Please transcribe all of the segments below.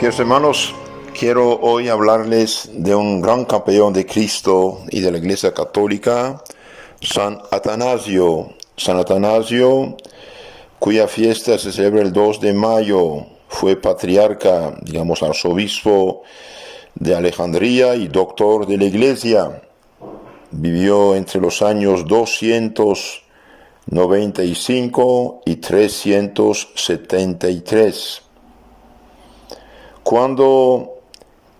Queridos hermanos, quiero hoy hablarles de un gran campeón de Cristo y de la Iglesia Católica, San Atanasio. San Atanasio, cuya fiesta se celebra el 2 de mayo, fue patriarca, arzobispo de Alejandría y doctor de la Iglesia. Vivió entre los años 295 y 373. Cuando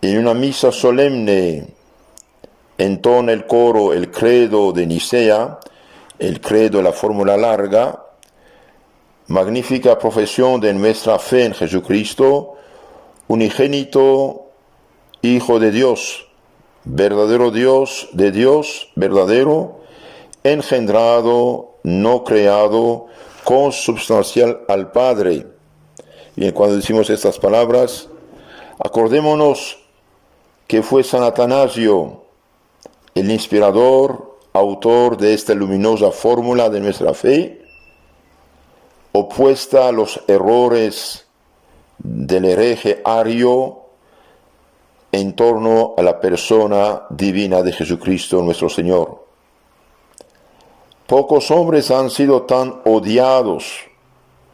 en una misa solemne entona el coro el credo de Nicea, el credo de la fórmula larga, magnífica profesión de nuestra fe en Jesucristo, unigénito Hijo de Dios, verdadero Dios de Dios, verdadero, engendrado, no creado, consubstancial al Padre. Bien, cuando decimos estas palabras, acordémonos que fue San Atanasio el inspirador, autor de esta luminosa fórmula de nuestra fe, opuesta a los errores del hereje Ario en torno a la persona divina de Jesucristo nuestro Señor. Pocos hombres han sido tan odiados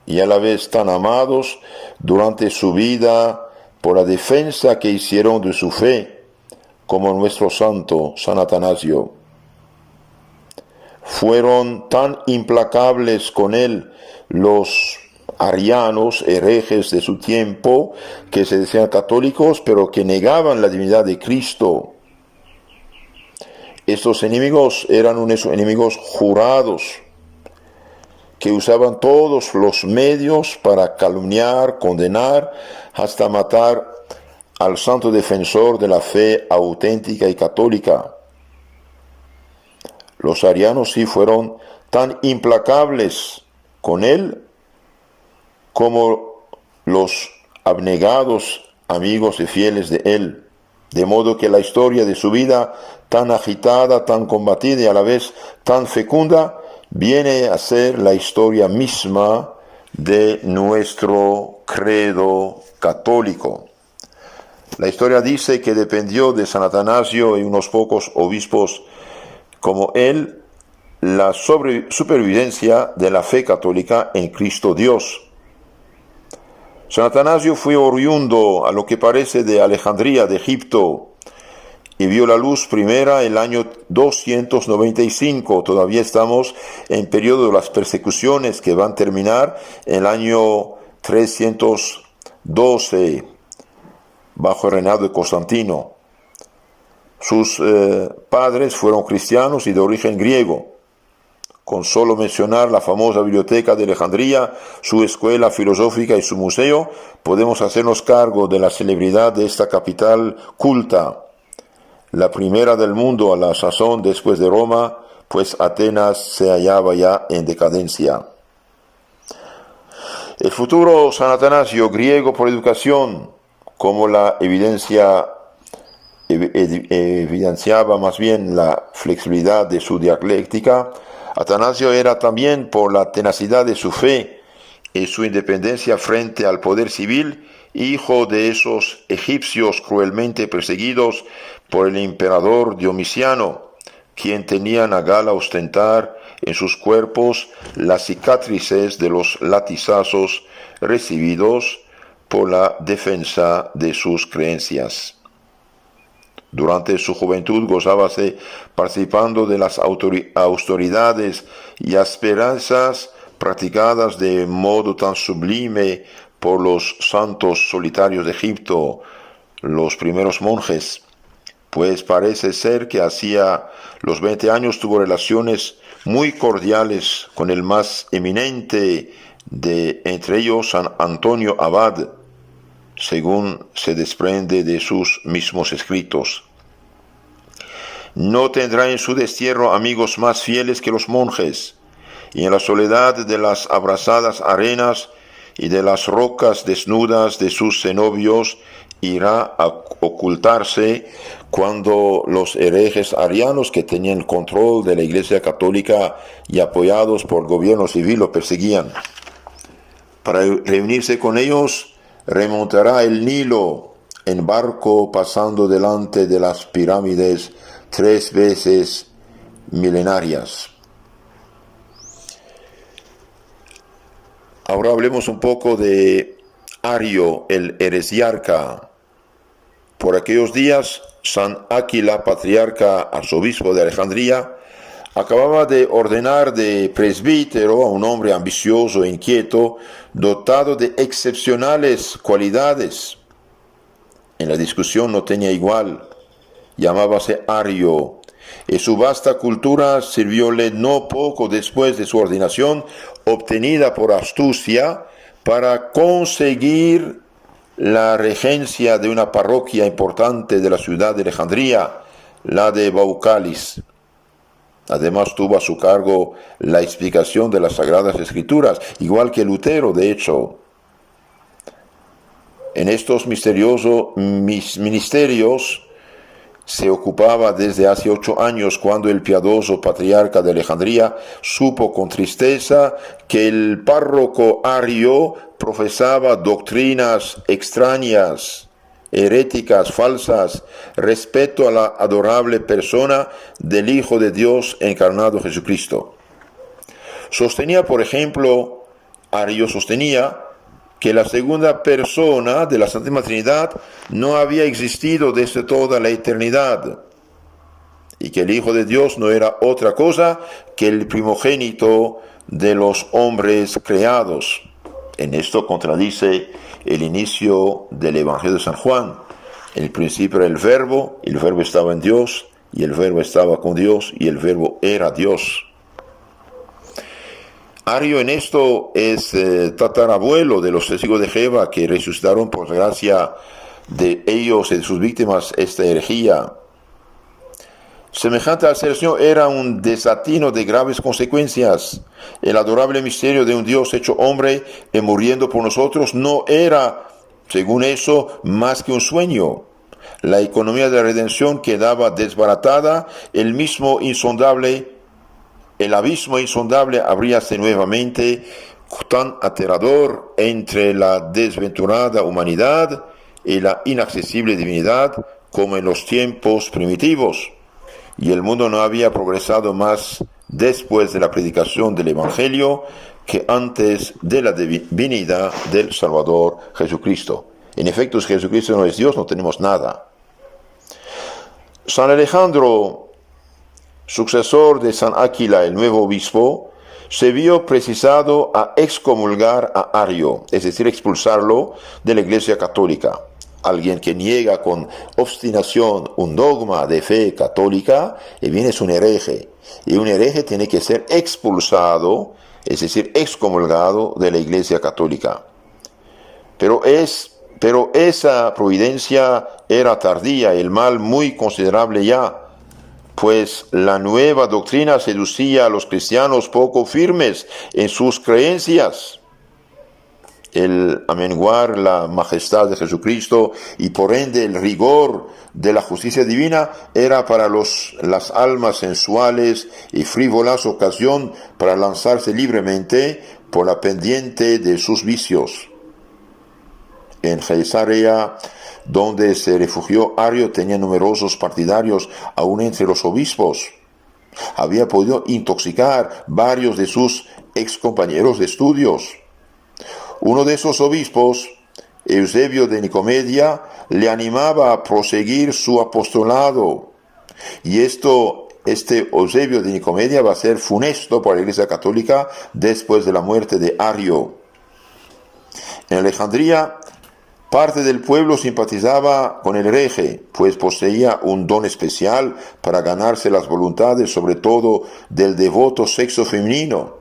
y a la vez tan amados durante su vida por la defensa que hicieron de su fe, como nuestro santo San Atanasio. Fueron tan implacables con él los arianos, herejes de su tiempo, que se decían católicos, pero que negaban la divinidad de Cristo. Estos enemigos eran unos enemigos jurados, que usaban todos los medios para calumniar, condenar, hasta matar al santo defensor de la fe auténtica y católica. Los arianos sí fueron tan implacables con él como los abnegados amigos y fieles de él, de modo que la historia de su vida, tan agitada, tan combatida y a la vez tan fecunda, viene a ser la historia misma de nuestro credo católico. La historia dice que dependió de San Atanasio y unos pocos obispos como él la supervivencia de la fe católica en Cristo Dios. San Atanasio fue oriundo, a lo que parece, de Alejandría, de Egipto, y vio la luz primera el año 295. Todavía estamos en periodo de las persecuciones que van a terminar en el año 312, bajo el reinado de Constantino. Sus padres fueron cristianos y de origen griego. Con solo mencionar la famosa biblioteca de Alejandría, su escuela filosófica y su museo, podemos hacernos cargo de la celebridad de esta capital culta, la primera del mundo a la sazón después de Roma, pues Atenas se hallaba ya en decadencia. El futuro San Atanasio, griego por educación, como la evidenciaba más bien la flexibilidad de su dialéctica, Atanasio era también, por la tenacidad de su fe y su independencia frente al poder civil, hijo de esos egipcios cruelmente perseguidos por el emperador Domiciano, quien tenían a gala ostentar en sus cuerpos las cicatrices de los latigazos recibidos por la defensa de sus creencias. Durante su juventud gozábase participando de las austeridades y asperezas practicadas de modo tan sublime por los santos solitarios de Egipto, los primeros monjes, pues parece ser que hacia los 20 años tuvo relaciones muy cordiales con el más eminente de entre ellos, San Antonio Abad, según se desprende de sus mismos escritos. No tendrá en su destierro amigos más fieles que los monjes, y en la soledad de las abrasadas arenas y de las rocas desnudas de sus cenobios irá a ocultarse cuando los herejes arianos, que tenían el control de la Iglesia Católica y apoyados por el gobierno civil, lo perseguían. Para reunirse con ellos remontará el Nilo en barco pasando delante de las pirámides 3 veces milenarias. Ahora hablemos un poco de Ario, el heresiarca. Por aquellos días, San Áquila, patriarca arzobispo de Alejandría, acababa de ordenar de presbítero a un hombre ambicioso e inquieto, dotado de excepcionales cualidades. En la discusión no tenía igual, llamábase Ario, y su vasta cultura sirvióle no poco después de su ordenación, obtenida por astucia, para conseguir la regencia de una parroquia importante de la ciudad de Alejandría, la de Baucalis. Además tuvo a su cargo la explicación de las Sagradas Escrituras, igual que Lutero, de hecho. En estos misteriosos ministerios se ocupaba desde hace 8 años, cuando el piadoso patriarca de Alejandría supo con tristeza que el párroco Ario profesaba doctrinas extrañas, heréticas, falsas, respecto a la adorable persona del Hijo de Dios encarnado Jesucristo. Sostenía, por ejemplo, Ario sostenía que la segunda persona de la Santísima Trinidad no había existido desde toda la eternidad, y que el Hijo de Dios no era otra cosa que el primogénito de los hombres creados. En esto contradice el inicio del Evangelio de San Juan. En el principio era el Verbo estaba en Dios, y el Verbo estaba con Dios, y el Verbo era Dios. Ario en esto es tatarabuelo de los testigos de Jehová, que resucitaron por gracia de ellos y de sus víctimas esta herejía. Semejante aserción era un desatino de graves consecuencias. El adorable misterio de un Dios hecho hombre y muriendo por nosotros no era, según eso, más que un sueño. La economía de la redención quedaba desbaratada, el abismo insondable abríase nuevamente, tan aterrador entre la desventurada humanidad y la inaccesible divinidad como en los tiempos primitivos. Y el mundo no había progresado más después de la predicación del Evangelio que antes de la venida del Salvador Jesucristo. En efecto, si Jesucristo no es Dios, no tenemos nada. San Alejandro, sucesor de San Áquila, el nuevo obispo, se vio precisado a excomulgar a Ario, es decir, expulsarlo de la Iglesia Católica. Alguien que niega con obstinación un dogma de fe católica, bien es un hereje. Y un hereje tiene que ser expulsado, es decir, excomulgado de la Iglesia Católica. Pero esa providencia era tardía, el mal muy considerable ya, pues la nueva doctrina seducía a los cristianos poco firmes en sus creencias. El amenguar la majestad de Jesucristo y por ende el rigor de la justicia divina era para las almas sensuales y frívolas ocasión para lanzarse libremente por la pendiente de sus vicios. En Cesarea, donde se refugió Ario, tenía numerosos partidarios aún entre los obispos. Había podido intoxicar varios de sus excompañeros de estudios. Uno de esos obispos, Eusebio de Nicomedia, le animaba a proseguir su apostolado. Y este Eusebio de Nicomedia va a ser funesto para la Iglesia Católica después de la muerte de Ario. En Alejandría, parte del pueblo simpatizaba con el hereje, pues poseía un don especial para ganarse las voluntades, sobre todo del devoto sexo femenino.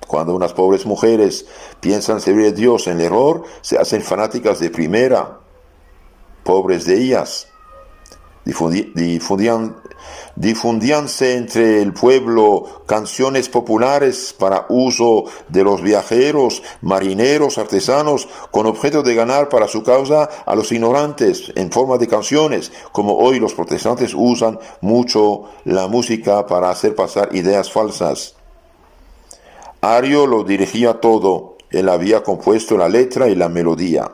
Cuando unas pobres mujeres piensan servir a Dios en el error, se hacen fanáticas de primera. Pobres de ellas. Difundíanse entre el pueblo canciones populares para uso de los viajeros, marineros, artesanos, con objeto de ganar para su causa a los ignorantes en forma de canciones, como hoy los protestantes usan mucho la música para hacer pasar ideas falsas. Ario lo dirigía todo, Él había compuesto la letra y la melodía.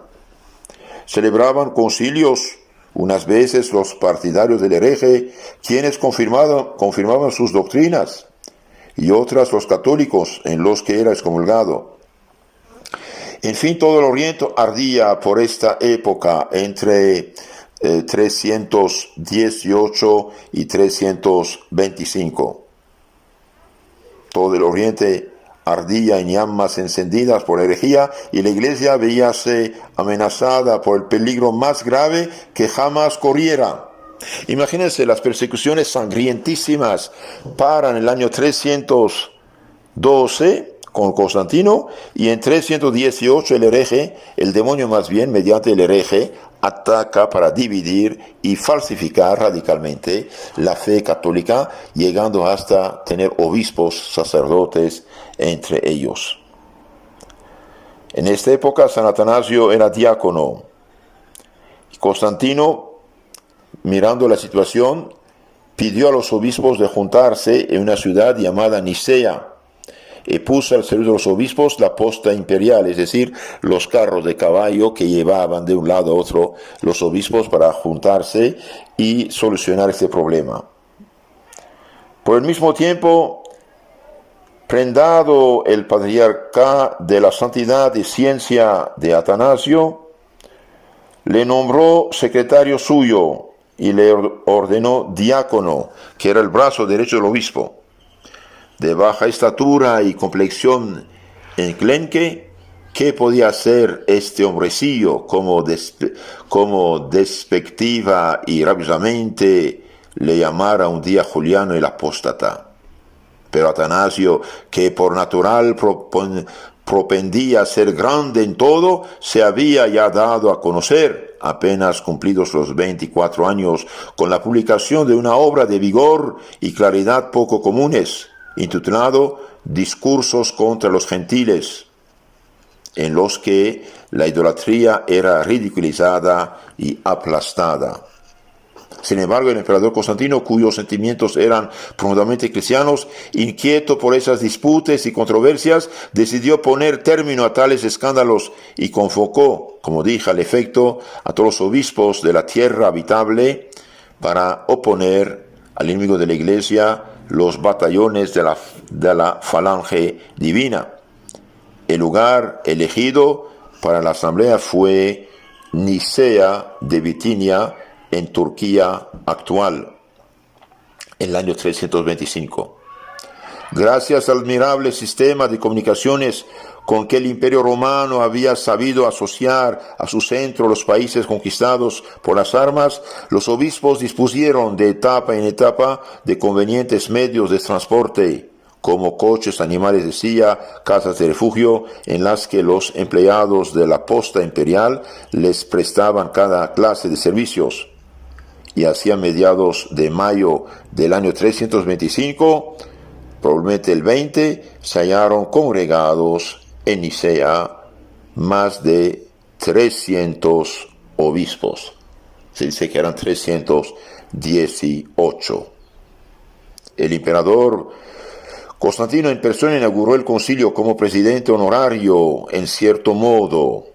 Celebraban concilios, unas veces los partidarios del hereje, quienes confirmaban sus doctrinas, y otras los católicos, en los que era excomulgado. En fin, todo el Oriente ardía por esta época entre 318 y 325. Todo el Oriente ardía en llamas encendidas por la herejía, y la iglesia veíase amenazada por el peligro más grave que jamás corriera. Imagínense, las persecuciones sangrientísimas paran en el año 312 con Constantino, y en 318 el hereje, el demonio más bien, mediante el hereje, ataca para dividir y falsificar radicalmente la fe católica, llegando hasta tener obispos, sacerdotes entre ellos. En esta época San Atanasio era diácono. Constantino, mirando la situación, pidió a los obispos de juntarse en una ciudad llamada Nicea, y puso al servicio de los obispos la posta imperial, es decir, los carros de caballo que llevaban de un lado a otro los obispos para juntarse y solucionar este problema. Por el mismo tiempo, prendado el patriarca de la santidad y ciencia de Atanasio, le nombró secretario suyo y le ordenó diácono, que era el brazo derecho del obispo. De baja estatura y complexión enclenque, ¿qué podía hacer este hombrecillo como despectiva y rápidamente le llamara un día Juliano el apóstata? Pero Atanasio, que por natural propendía a ser grande en todo, se había ya dado a conocer, apenas cumplidos los 24 años, con la publicación de una obra de vigor y claridad poco comunes, intitulado Discursos contra los gentiles, en los que la idolatría era ridiculizada y aplastada. Sin embargo, el emperador Constantino, cuyos sentimientos eran profundamente cristianos, inquieto por esas disputas y controversias, decidió poner término a tales escándalos y convocó, como dije al efecto, a todos los obispos de la tierra habitable para oponer al enemigo de la iglesia los batallones de la falange divina. El lugar elegido para la asamblea fue Nicea de Bitinia, en Turquía actual, en el año 325. Gracias al admirable sistema de comunicaciones con que el Imperio Romano había sabido asociar a su centro los países conquistados por las armas, los obispos dispusieron de etapa en etapa de convenientes medios de transporte, como coches, animales de silla, casas de refugio, en las que los empleados de la posta imperial les prestaban cada clase de servicios. Y hacia mediados de mayo del año 325, probablemente el 20, se hallaron congregados en Nicea más de 300 obispos. Se dice que eran 318. El emperador Constantino en persona inauguró el concilio como presidente honorario, en cierto modo.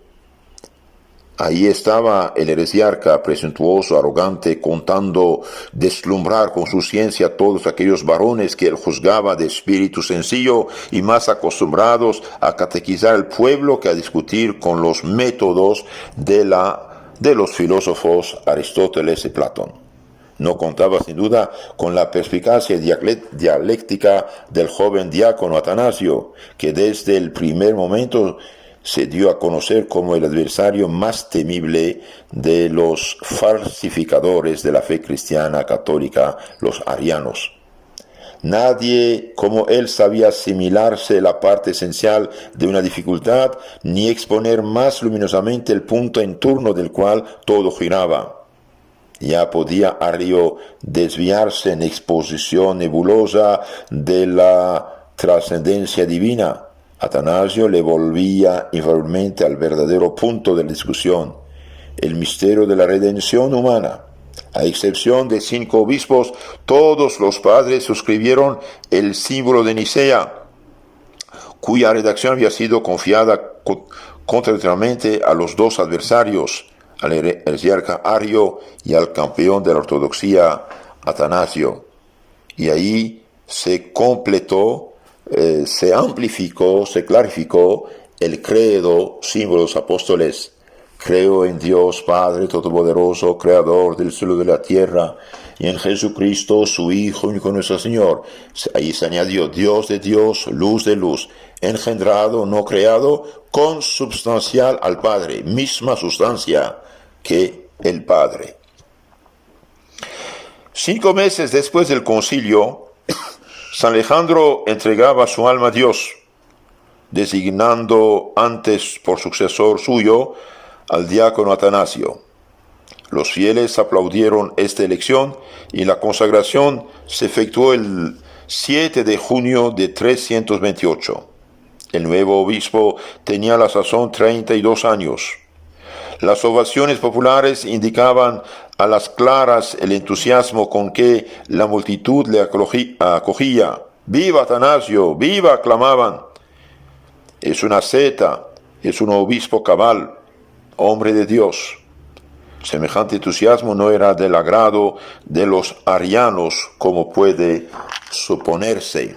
Ahí estaba el heresiarca presuntuoso, arrogante, contando deslumbrar con su ciencia a todos aquellos varones que él juzgaba de espíritu sencillo y más acostumbrados a catequizar al pueblo que a discutir con los métodos de los filósofos Aristóteles y Platón. No contaba sin duda con la perspicacia dialéctica del joven diácono Atanasio, que desde el primer momento se dio a conocer como el adversario más temible de los falsificadores de la fe cristiana católica, los arianos. Nadie como él sabía asimilarse la parte esencial de una dificultad, ni exponer más luminosamente el punto en torno del cual todo giraba. Ya podía Arrio desviarse en exposición nebulosa de la trascendencia divina. Atanasio le volvía invariablemente al verdadero punto de la discusión, el misterio de la redención humana. A excepción de 5 obispos, todos los padres suscribieron el símbolo de Nicea, cuya redacción había sido confiada contradictoriamente a los dos adversarios, al heresiarca Ario y al campeón de la ortodoxia Atanasio. Y ahí se completó, se amplificó, se clarificó el credo, símbolo de los apóstoles. Creo en Dios Padre Todopoderoso, Creador del cielo y de la tierra, y en Jesucristo, su Hijo único nuestro Señor. Ahí se añadió Dios de Dios, luz de luz, engendrado, no creado, consubstancial al Padre, misma sustancia que el Padre. 5 meses después del concilio, San Alejandro entregaba su alma a Dios, designando antes por sucesor suyo al diácono Atanasio. Los fieles aplaudieron esta elección y la consagración se efectuó el 7 de junio de 328. El nuevo obispo tenía a la sazón 32 años. Las ovaciones populares indicaban a las claras el entusiasmo con que la multitud le acogía. ¡Viva Atanasio! ¡Viva! Clamaban. Es una asceta, es un obispo cabal, hombre de Dios. Semejante entusiasmo no era del agrado de los arianos, como puede suponerse.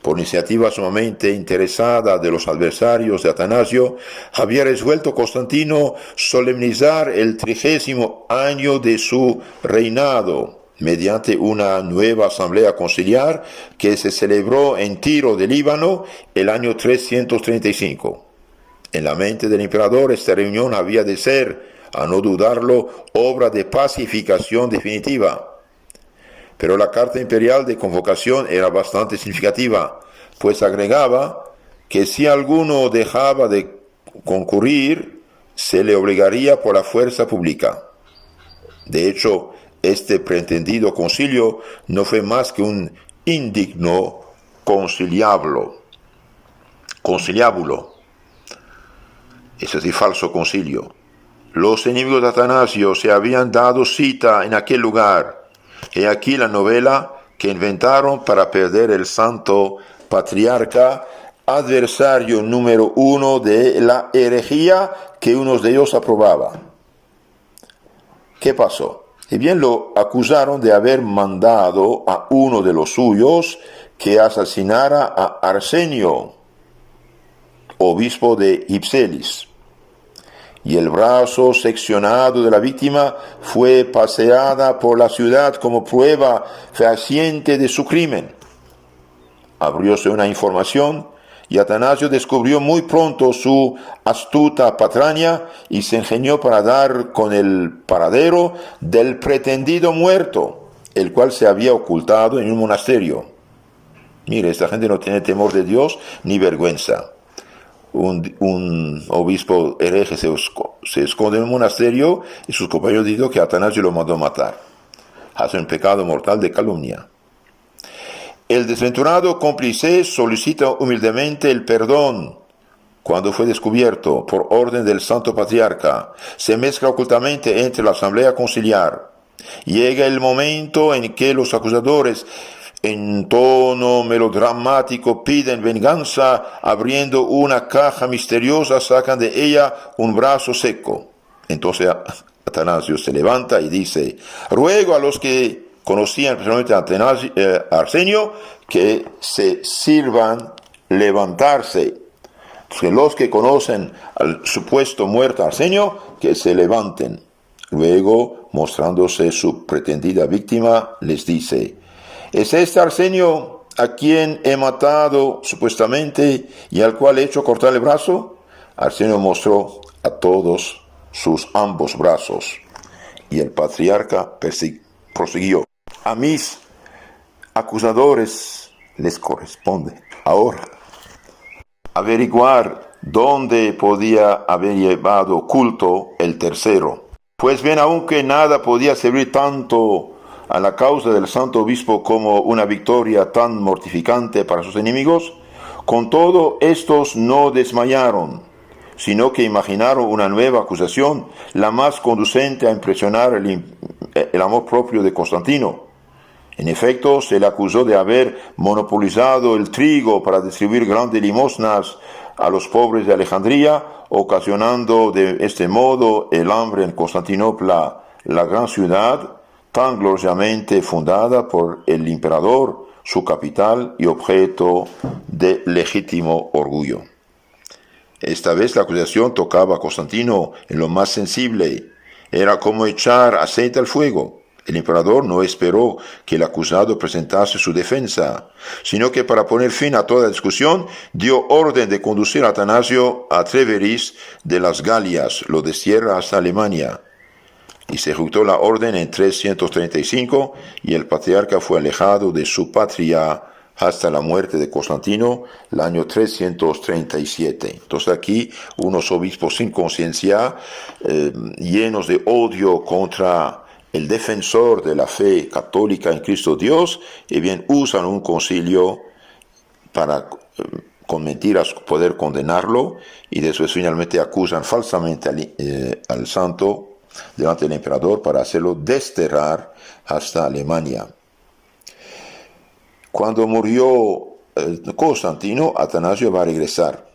Por iniciativa sumamente interesada de los adversarios de Atanasio, había resuelto Constantino solemnizar el 30º año de su reinado, mediante una nueva asamblea conciliar que se celebró en Tiro de Líbano el año 335. En la mente del emperador esta reunión había de ser, a no dudarlo, obra de pacificación definitiva. Pero la carta imperial de convocación era bastante significativa, pues agregaba que si alguno dejaba de concurrir, se le obligaría por la fuerza pública. De hecho, este pretendido concilio no fue más que un indigno conciliábulo. Es decir, falso concilio. Los enemigos de Atanasio se habían dado cita en aquel lugar. He aquí la novela que inventaron para perder el santo patriarca, adversario número 1 de la herejía que uno de ellos aprobaba. ¿Qué pasó? Y bien, lo acusaron de haber mandado a uno de los suyos que asesinara a Arsenio, obispo de Ipselis. Y el brazo seccionado de la víctima fue paseada por la ciudad como prueba fehaciente de su crimen. Abrióse una información y Atanasio descubrió muy pronto su astuta patraña y se ingenió para dar con el paradero del pretendido muerto, el cual se había ocultado en un monasterio. Mire, esta gente no tiene temor de Dios ni vergüenza. Un obispo hereje se esconde en un monasterio y sus compañeros dicen que Atanasio lo mandó matar. Hace un pecado mortal de calumnia. El desventurado cómplice solicita humildemente el perdón cuando fue descubierto por orden del santo patriarca. Se mezcla ocultamente entre la asamblea conciliar. Llega el momento en que los acusadores, en tono melodramático, piden venganza. Abriendo una caja misteriosa, sacan de ella un brazo seco. Entonces Atanasio se levanta y dice: ruego a los que conocían personalmente a Arsenio que se sirvan levantarse. Que los que conocen al supuesto muerto Arsenio, que se levanten. Luego, mostrándose su pretendida víctima, les dice: ¿es este Arsenio a quien he matado supuestamente y al cual he hecho cortar el brazo? Arsenio mostró a todos sus ambos brazos. Y el patriarca prosiguió: a mis acusadores les corresponde ahora averiguar dónde podía haber llevado culto el tercero. Pues bien, aunque nada podía servir tanto a la causa del santo obispo como una victoria tan mortificante para sus enemigos, con todo estos no desmayaron, sino que imaginaron una nueva acusación, la más conducente a impresionar el amor propio de Constantino. En efecto, se le acusó de haber monopolizado el trigo para distribuir grandes limosnas a los pobres de Alejandría, ocasionando de este modo el hambre en Constantinopla, la gran ciudad, tan gloriosamente fundada por el emperador, su capital y objeto de legítimo orgullo. Esta vez la acusación tocaba a Constantino en lo más sensible. Era como echar aceite al fuego. El emperador no esperó que el acusado presentase su defensa, sino que para poner fin a toda discusión, dio orden de conducir a Atanasio a Treveris de las Galias, lo destierra hasta Alemania. Y se ejecutó la orden en 335 y el patriarca fue alejado de su patria hasta la muerte de Constantino, el año 337. Entonces aquí unos obispos sin conciencia, llenos de odio contra el defensor de la fe católica en Cristo Dios, y bien usan un concilio para con mentiras poder condenarlo, y después finalmente acusan falsamente al santo delante del emperador para hacerlo desterrar hasta Alemania. Cuando murió Constantino, Atanasio va a regresar.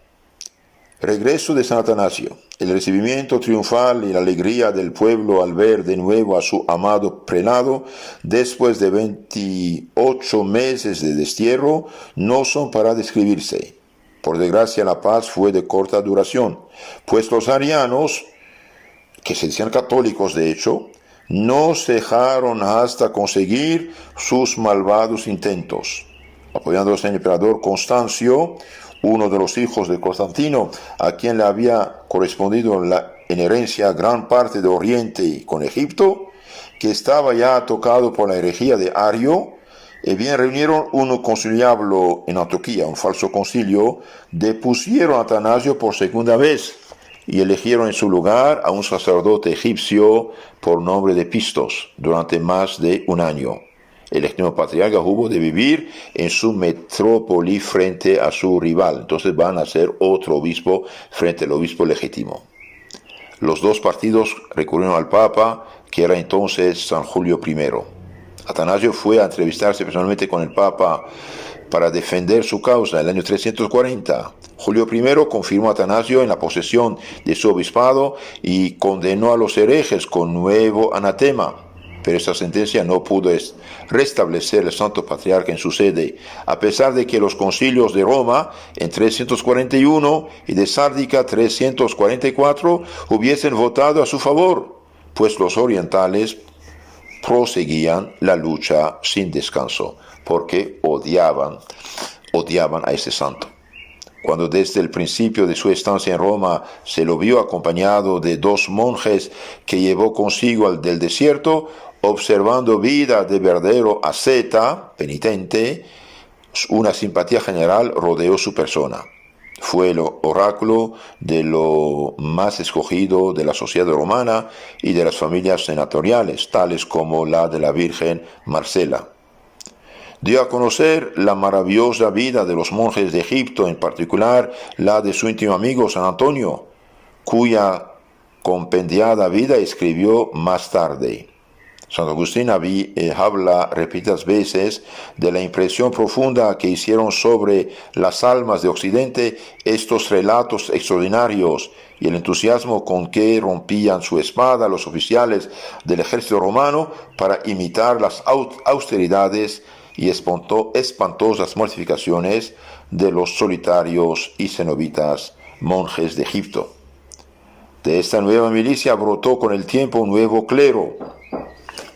Regreso de San Atanasio. El recibimiento triunfal y la alegría del pueblo al ver de nuevo a su amado prelado después de 28 meses de destierro no son para describirse. Por desgracia, la paz fue de corta duración, pues los arianos, que se decían católicos de hecho, no cejaron hasta conseguir sus malvados intentos. Apoyándose en el emperador Constancio, uno de los hijos de Constantino, a quien le había correspondido en herencia gran parte de Oriente con Egipto, que estaba ya tocado por la herejía de Ario, y bien reunieron un conciliablo en Antioquía, un falso concilio, depusieron a Atanasio por segunda vez, y eligieron en su lugar a un sacerdote egipcio por nombre de Pistos durante más de un año. El legítimo patriarca hubo de vivir en su metrópoli frente a su rival. Entonces van a ser otro obispo frente al obispo legítimo. Los dos partidos recurrieron al Papa, que era entonces San Julio I. Atanasio fue a entrevistarse personalmente con el Papa para defender su causa en el año 340. Julio I confirmó a Atanasio en la posesión de su obispado y condenó a los herejes con nuevo anatema. Pero esta sentencia no pudo restablecer el santo patriarca en su sede, a pesar de que los concilios de Roma en 341 y de Sárdica 344 hubiesen votado a su favor, pues los orientales proseguían la lucha sin descanso, porque odiaban a ese santo. Cuando desde el principio de su estancia en Roma se lo vio acompañado de dos monjes que llevó consigo al del desierto, observando vida de verdadero asceta, penitente, una simpatía general rodeó su persona. Fue el oráculo de lo más escogido de la sociedad romana y de las familias senatoriales, tales como la de la Virgen Marcela. Dio a conocer la maravillosa vida de los monjes de Egipto, en particular la de su íntimo amigo San Antonio, cuya compendiada vida escribió más tarde. San Agustín habla repetidas veces de la impresión profunda que hicieron sobre las almas de Occidente estos relatos extraordinarios y el entusiasmo con que rompían su espada los oficiales del ejército romano para imitar las austeridades y espantosas mortificaciones de los solitarios y cenobitas monjes de Egipto. De esta nueva milicia brotó con el tiempo un nuevo clero,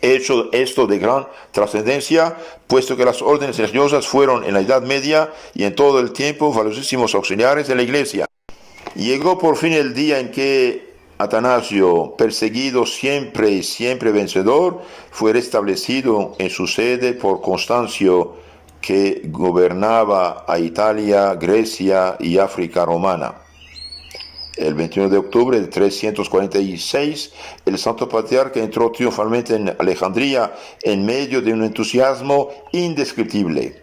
hecho esto de gran trascendencia, puesto que las órdenes religiosas fueron en la Edad Media y en todo el tiempo valiosísimos auxiliares de la Iglesia. Llegó por fin el día en que Atanasio, perseguido siempre y siempre vencedor, fue restablecido en su sede por Constancio, que gobernaba a Italia, Grecia y África romana. El 21 de octubre de 346, el santo patriarca entró triunfalmente en Alejandría en medio de un entusiasmo indescriptible.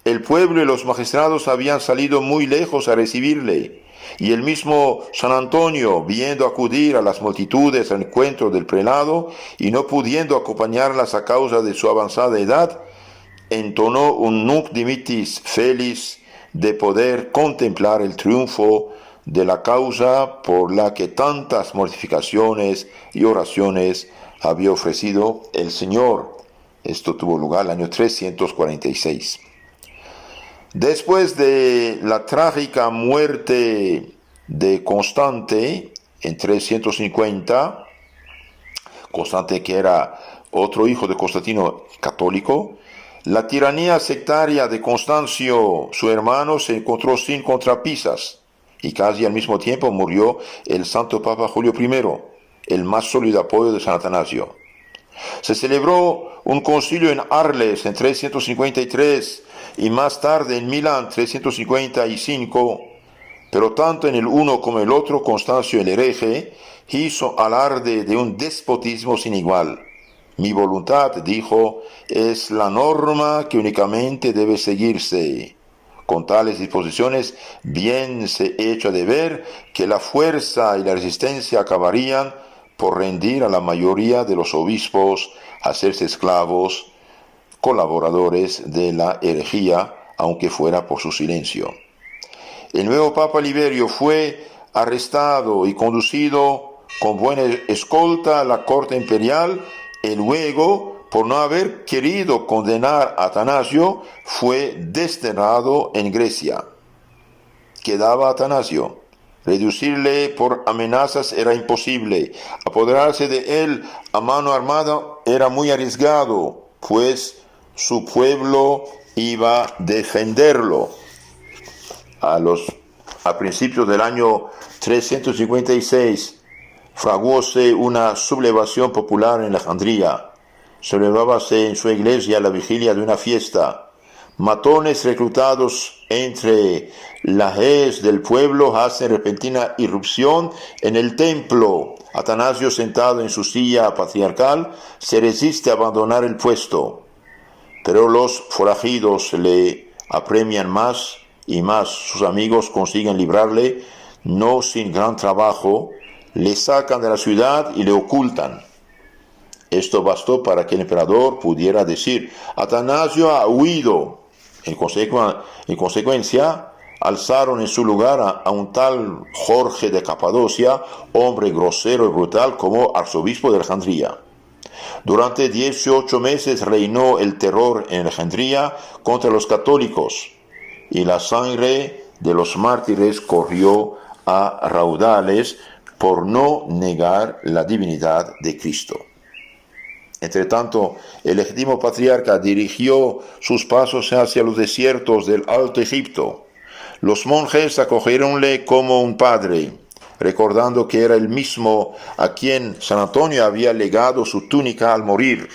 El pueblo y los magistrados habían salido muy lejos a recibirle, Y el mismo San Antonio, viendo acudir a las multitudes al encuentro del prelado y no pudiendo acompañarlas a causa de su avanzada edad, entonó un Nunc dimittis feliz de poder contemplar el triunfo de la causa por la que tantas mortificaciones y oraciones había ofrecido el Señor. Esto tuvo lugar el año 346. Después de la trágica muerte de Constante en 350, Constante, que era otro hijo de Constantino católico, la tiranía sectaria de Constancio, su hermano, se encontró sin contrapisas, y casi al mismo tiempo murió el Santo Papa Julio I, el más sólido apoyo de San Atanasio. Se celebró un concilio en Arles en 353 y más tarde en Milán 355, pero tanto en el uno como el otro Constancio el hereje hizo alarde de un despotismo sin igual. Mi voluntad, dijo, es la norma que únicamente debe seguirse. Con tales disposiciones bien se echa de ver que la fuerza y la resistencia acabarían por rendir a la mayoría de los obispos, hacerse esclavos, colaboradores de la herejía, aunque fuera por su silencio. El nuevo Papa Liberio fue arrestado y conducido con buena escolta a la corte imperial, y luego, por no haber querido condenar a Atanasio, fue desterrado en Grecia. Quedaba Atanasio. Reducirle por amenazas era imposible. Apoderarse de él a mano armada era muy arriesgado, pues su pueblo iba a defenderlo. A principios del año 356 fraguóse una sublevación popular en Alejandría. Celebrábase en su iglesia la vigilia de una fiesta. Matones reclutados entre la hez del pueblo hacen repentina irrupción en el templo. Atanasio, sentado en su silla patriarcal, se resiste a abandonar el puesto, pero los forajidos le apremian más y más. Sus amigos consiguen librarle, no sin gran trabajo, le sacan de la ciudad y le ocultan. Esto bastó para que el emperador pudiera decir: Atanasio ha huido. En consecuencia, alzaron en su lugar a un tal Jorge de Capadocia, hombre grosero y brutal, como arzobispo de Alejandría. Durante 18 meses reinó el terror en Alejandría contra los católicos, y la sangre de los mártires corrió a raudales por no negar la divinidad de Cristo. Entretanto, el legítimo patriarca dirigió sus pasos hacia los desiertos del Alto Egipto. Los monjes acogieronle como un padre, recordando que era el mismo a quien San Antonio había legado su túnica al morir.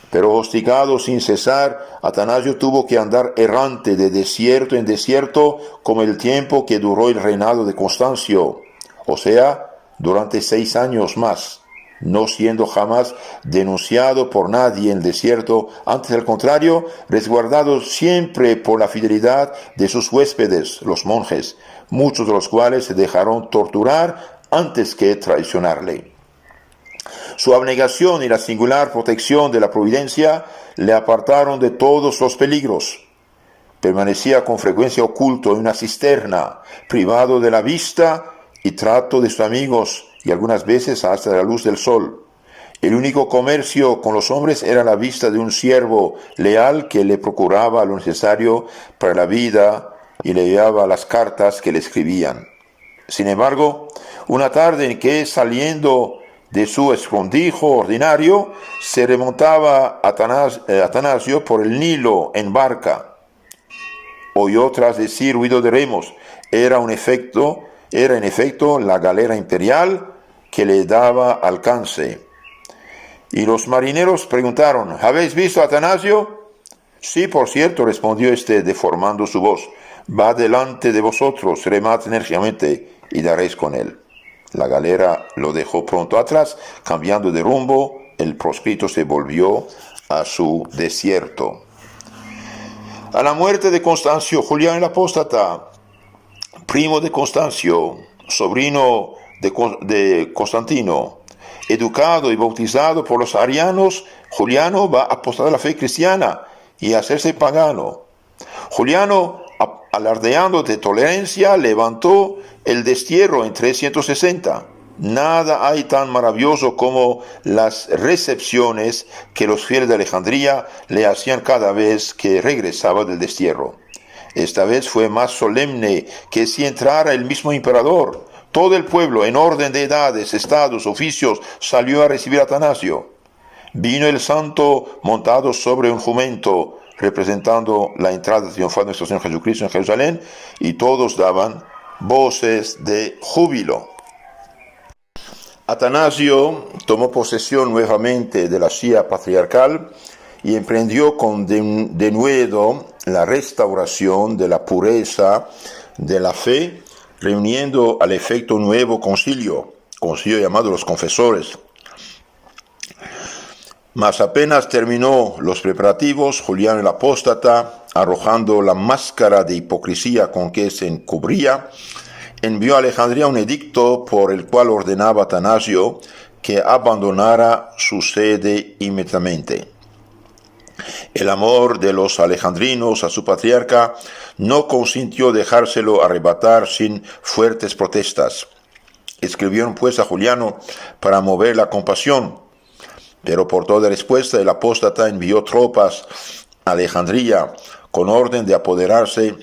Pero hostigado sin cesar, Atanasio tuvo que andar errante de desierto en desierto como el tiempo que duró el reinado de Constancio, o sea, durante 6 años más, no siendo jamás denunciado por nadie en el desierto, antes al contrario, resguardado siempre por la fidelidad de sus huéspedes, los monjes, muchos de los cuales se dejaron torturar antes que traicionarle. Su abnegación y la singular protección de la providencia le apartaron de todos los peligros. Permanecía con frecuencia oculto en una cisterna, privado de la vista y trato de sus amigos, y algunas veces hasta de la luz del sol. El único comercio con los hombres era la vista de un siervo leal que le procuraba lo necesario para la vida y le llevaba las cartas que le escribían. Sin embargo, una tarde en que, saliendo de su escondrijo ordinario, se remontaba Atanasio por el Nilo en barca. Oyó tras de sí ruido de remos. Era en efecto la galera imperial que le daba alcance. Y los marineros preguntaron: ¿habéis visto a Atanasio? Sí, por cierto, respondió este, deformando su voz. Va delante de vosotros, remad enérgicamente y daréis con él. La galera lo dejó pronto atrás. Cambiando de rumbo, el proscrito se volvió a su desierto. A la muerte de Constancio, Julián el Apóstata primo de Constancio, sobrino de Constantino, educado y bautizado por los arianos, Juliano va a apostar a la fe cristiana y a hacerse pagano. Juliano, alardeando de tolerancia, levantó el destierro en 360. Nada hay tan maravilloso como las recepciones que los fieles de Alejandría le hacían cada vez que regresaba del destierro. Esta vez fue más solemne que si entrara el mismo emperador. Todo el pueblo, en orden de edades, estados, oficios, salió a recibir a Atanasio. Vino el santo montado sobre un jumento, representando la entrada triunfal de nuestro Señor Jesucristo en Jerusalén, y todos daban voces de júbilo. Atanasio tomó posesión nuevamente de la silla patriarcal y emprendió con denuedo la restauración de la pureza de la fe, reuniendo al efecto un nuevo concilio llamado los confesores. Mas apenas terminó los preparativos, Juliano el apóstata, arrojando la máscara de hipocresía con que se encubría, envió a Alejandría un edicto por el cual ordenaba a Atanasio que abandonara su sede inmediatamente. El amor de los alejandrinos a su patriarca no consintió dejárselo arrebatar sin fuertes protestas. Escribieron pues a Juliano para mover la compasión, pero por toda respuesta el apóstata envió tropas a Alejandría con orden de apoderarse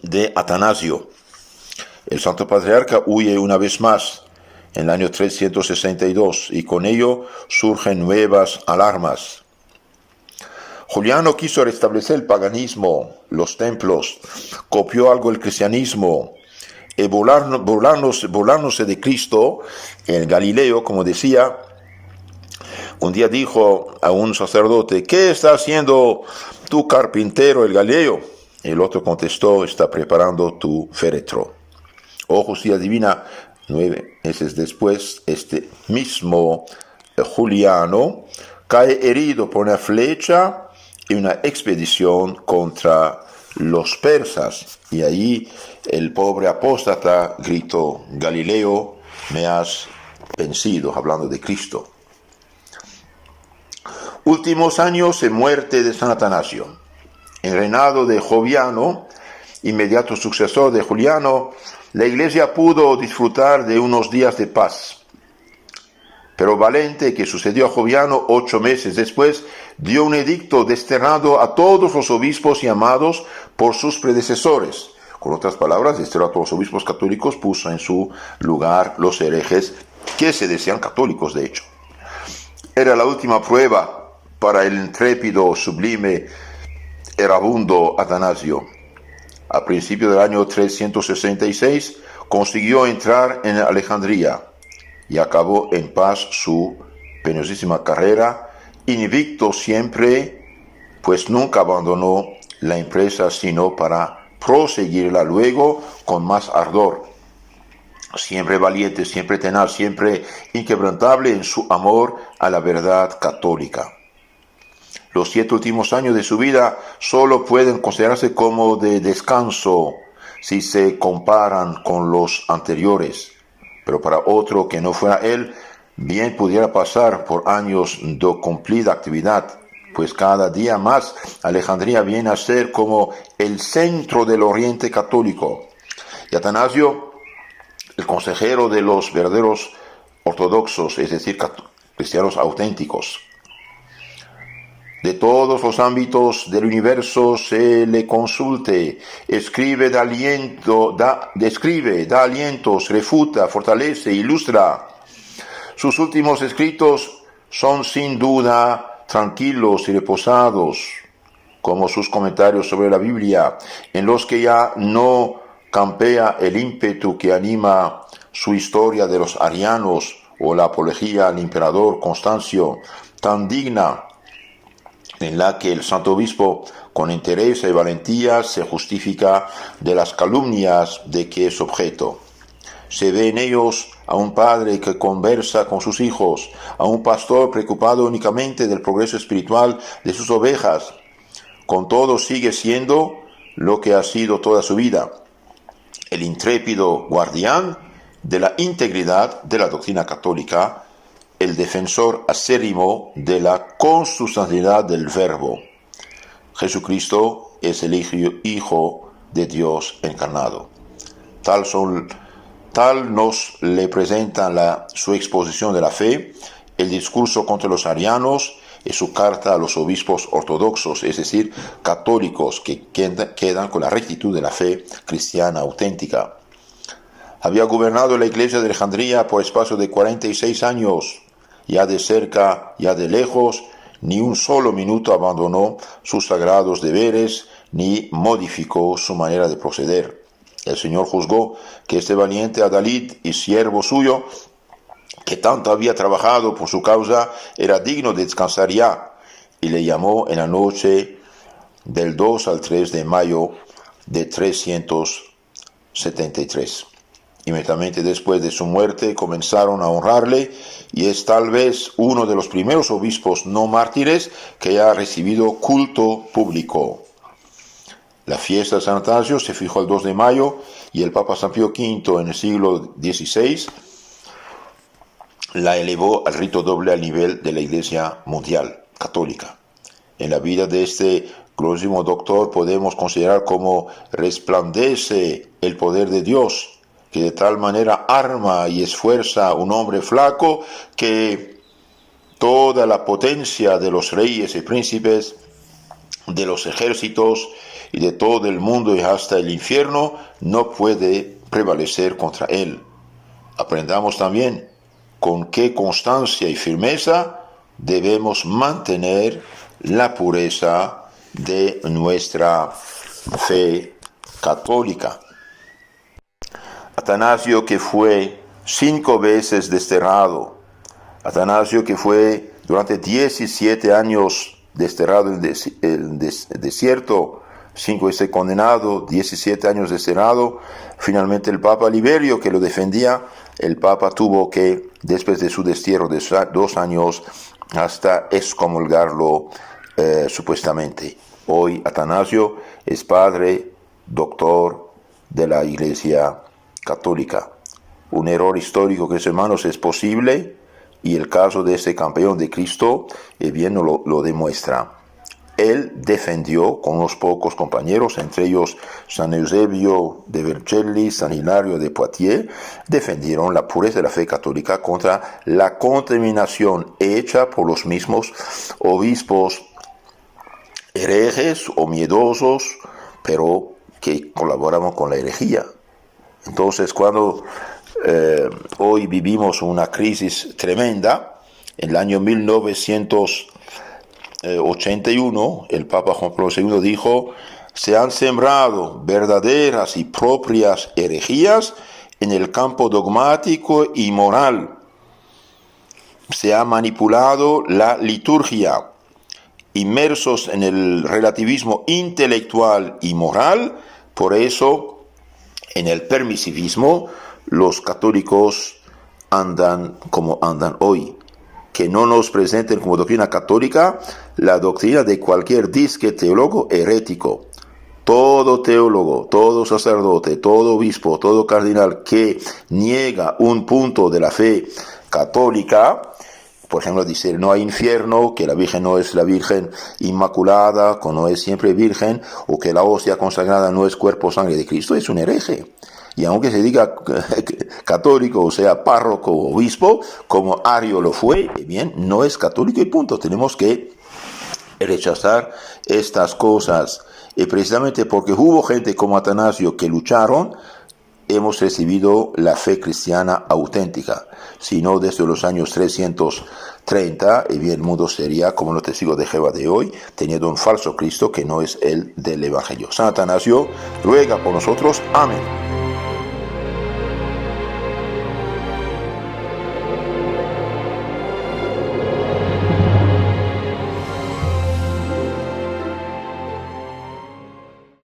de Atanasio. El santo patriarca huye una vez más en el año 362 y con ello surgen nuevas alarmas. Juliano quiso restablecer el paganismo, los templos, copió algo el cristianismo, y burlándose de Cristo, el Galileo, como decía, un día dijo a un sacerdote: ¿qué está haciendo tu carpintero, el Galileo? El otro contestó: está preparando tu féretro. Oh justicia divina, 9 meses después, este mismo Juliano cae herido por una flecha y una expedición contra los persas. Y allí el pobre apóstata gritó: Galileo, me has vencido, hablando de Cristo. Últimos años de muerte de San Atanasio. En el reinado de Joviano, inmediato sucesor de Juliano, la iglesia pudo disfrutar de unos días de paz. Pero Valente, que sucedió a Joviano 8 meses después, dio un edicto desterrando a todos los obispos llamados por sus predecesores. Con otras palabras, desterró a todos los obispos católicos, puso en su lugar los herejes que se decían católicos, de hecho. Era la última prueba para el intrépido, sublime, erabundo Atanasio. A principios del año 366 consiguió entrar en Alejandría y acabó en paz su penosísima carrera, invicto siempre, pues nunca abandonó la empresa sino para proseguirla luego con más ardor. Siempre valiente, siempre tenaz, siempre inquebrantable en su amor a la verdad católica. Los 7 últimos años de su vida solo pueden considerarse como de descanso si se comparan con los anteriores. Pero para otro que no fuera él, bien pudiera pasar por años de cumplida actividad, pues cada día más Alejandría viene a ser como el centro del Oriente católico. Y Atanasio, el consejero de los verdaderos ortodoxos, es decir, cristianos auténticos. De todos los ámbitos del universo se le consulte, escribe, da alientos, refuta, fortalece, ilustra. Sus últimos escritos son sin duda tranquilos y reposados, como sus comentarios sobre la Biblia, en los que ya no campea el ímpetu que anima su historia de los arianos o la apología al emperador Constancio, tan digna, en la que el santo obispo con interés y valentía se justifica de las calumnias de que es objeto. Se ve en ellos a un padre que conversa con sus hijos, a un pastor preocupado únicamente del progreso espiritual de sus ovejas. Con todo sigue siendo lo que ha sido toda su vida, el intrépido guardián de la integridad de la doctrina católica, el defensor acérrimo de la consustancialidad del Verbo. Jesucristo es el Hijo de Dios encarnado. Tal nos le presentan su exposición de la fe, el discurso contra los arianos y su carta a los obispos ortodoxos, es decir, católicos que quedan con la rectitud de la fe cristiana auténtica. Había gobernado la iglesia de Alejandría por espacio de 46 años, ya de cerca, ya de lejos, ni un solo minuto abandonó sus sagrados deberes, ni modificó su manera de proceder. El Señor juzgó que este valiente adalid y siervo suyo, que tanto había trabajado por su causa, era digno de descansar ya, y le llamó en la noche del 2 al 3 de mayo de 373. Inmediatamente después de su muerte comenzaron a honrarle, y es tal vez uno de los primeros obispos no mártires que haya recibido culto público. La fiesta de San Atanasio se fijó el 2 de mayo y el Papa San Pío V en el siglo XVI la elevó al rito doble al nivel de la Iglesia mundial católica. En la vida de este gloriosísimo doctor podemos considerar cómo resplandece el poder de Dios, que de tal manera arma y esfuerza un hombre flaco que toda la potencia de los reyes y príncipes, de los ejércitos y de todo el mundo y hasta el infierno no puede prevalecer contra él. Aprendamos también con qué constancia y firmeza debemos mantener la pureza de nuestra fe católica. Atanasio, que fue 5 veces desterrado, Atanasio, que fue durante 17 años desterrado en el desierto, 5 veces condenado, 17 años desterrado. Finalmente el Papa Liberio, que lo defendía, el Papa tuvo que, después de su destierro de 2 años, hasta excomulgarlo supuestamente. Hoy Atanasio es padre, doctor de la Iglesia Católica. Un error histórico, que, hermanos, es posible, y el caso de este campeón de Cristo bien lo demuestra. Él defendió con unos pocos compañeros, entre ellos San Eusebio de Vercelli, San Hilario de Poitiers, defendieron la pureza de la fe católica contra la contaminación hecha por los mismos obispos herejes o miedosos, pero que colaboramos con la herejía. Entonces, cuando hoy vivimos una crisis tremenda, en el año 1981, el Papa Juan Pablo II dijo: se han sembrado verdaderas y propias herejías en el campo dogmático y moral. Se ha manipulado la liturgia. Inmersos en el relativismo intelectual y moral, por eso, en el permisivismo, los católicos andan como andan hoy. Que no nos presenten como doctrina católica la doctrina de cualquier disque teólogo herético. Todo teólogo, todo sacerdote, todo obispo, todo cardenal que niega un punto de la fe católica, por ejemplo, dice no hay infierno, que la Virgen no es la Virgen Inmaculada, que no es siempre Virgen, o que la hostia consagrada no es cuerpo o sangre de Cristo, es un hereje. Y aunque se diga católico, o sea, párroco o obispo, como Ario lo fue, bien, no es católico y punto. Tenemos que rechazar estas cosas. Y precisamente porque hubo gente como Atanasio que lucharon, hemos recibido la fe cristiana auténtica. Si no, desde los años 330, y bien, el mundo sería como los testigos de Jehová de hoy, teniendo un falso Cristo que no es el del Evangelio. San Atanasio ruega por nosotros. Amén.